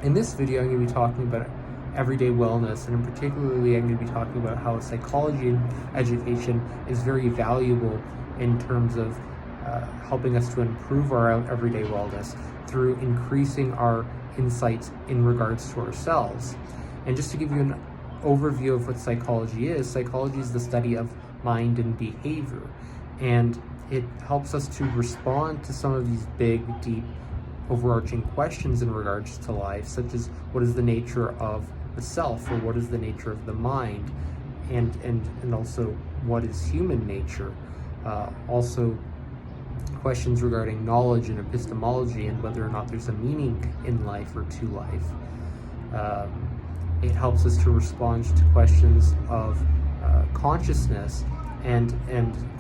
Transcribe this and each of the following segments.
In this video, I'm going to be talking about everyday wellness, and in particularly, I'm going to be talking about how psychology education is very valuable in terms of helping us to improve our everyday wellness through increasing our insights in regards to ourselves. And just to give you an overview of what psychology is the study of mind and behavior, and it helps us to respond to some of these big, deep, overarching questions in regards to life, such as what is the nature of the self, or what is the nature of the mind, and also what is human nature. Also questions regarding knowledge and epistemology, and whether or not there's a meaning in life or to life. It helps us to respond to questions of consciousness and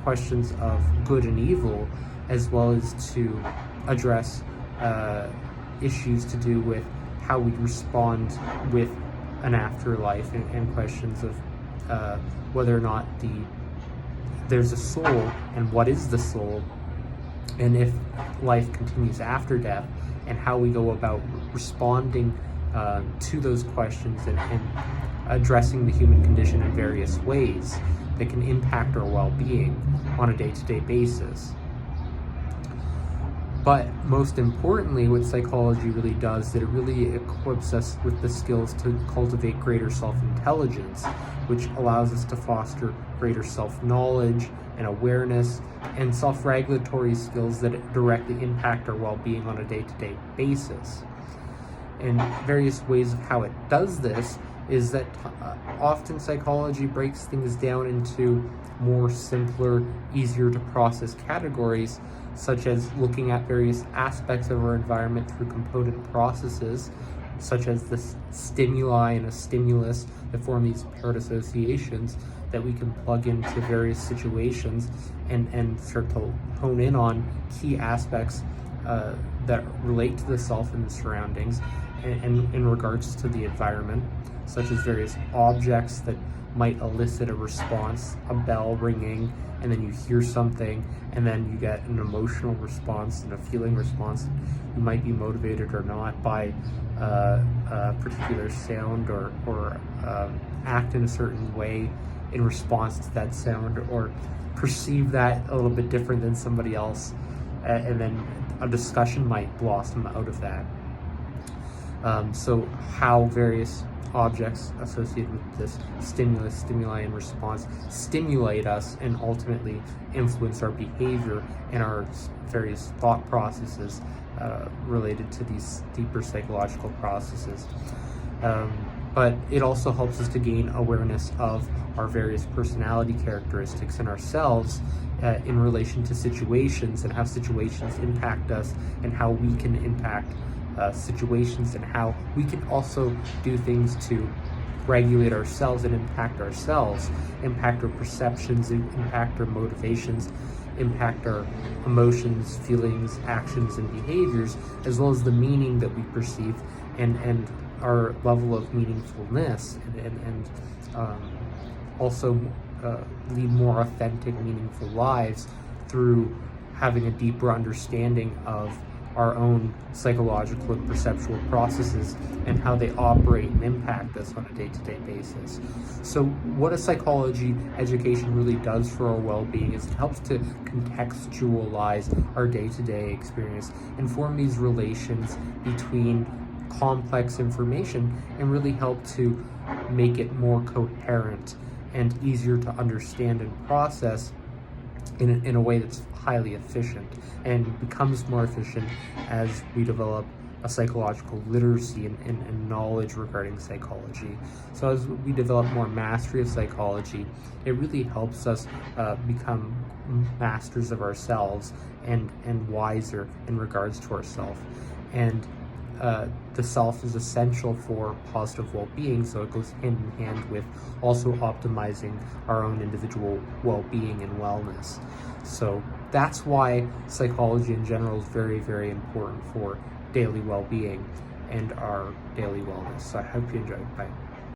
questions of good and evil, as well as to address issues to do with how we respond with an afterlife, and questions of whether or not there's a soul, and what is the soul, and if life continues after death, and how we go about responding to those questions, and addressing the human condition in various ways that can impact our well-being on a day-to-day basis. But most importantly, what psychology really does, that it really equips us with the skills to cultivate greater self-intelligence, which allows us to foster greater self-knowledge and awareness, and self-regulatory skills that directly impact our well-being on a day-to-day basis. And various ways of how it does this is that often psychology breaks things down into more simpler, easier to process categories, such as looking at various aspects of our environment through component processes, such as the stimuli and a stimulus, that form these paired associations that we can plug into various situations, and start to hone in on key aspects that relate to the self and the surroundings, and in regards to the environment, such as various objects that might elicit a response, a bell ringing, and then you hear something, and then you get an emotional response and a feeling response. You might be motivated or not by a particular sound, or act in a certain way in response to that sound, or perceive that a little bit different than somebody else, and then a discussion might blossom out of that. So how various objects associated with this stimuli, and response stimulate us, and ultimately influence our behavior and our various thought processes related to these deeper psychological processes. But it also helps us to gain awareness of our various personality characteristics in ourselves in relation to situations, and how situations impact us, and how we can impact situations, and how we can also do things to regulate ourselves and impact ourselves, impact our perceptions, impact our motivations, impact our emotions, feelings, actions, and behaviors, as well as the meaning that we perceive, and our level of meaningfulness, and also lead more authentic, meaningful lives through having a deeper understanding of our own psychological and perceptual processes, and how they operate and impact us on a day-to-day basis. So what a psychology education really does for our well-being is it helps to contextualize our day-to-day experience, and form these relations between complex information, and really help to make it more coherent and easier to understand and process in a way that's highly efficient, and becomes more efficient as we develop a psychological literacy and knowledge regarding psychology. So as we develop more mastery of psychology, it really helps us become masters of ourselves, and wiser in regards to ourselves. And the self is essential for positive well-being, so it goes hand in hand with also optimizing our own individual well-being and wellness. So that's why psychology in general is very, very important for daily well-being and our daily wellness. So I hope you enjoyed. Bye.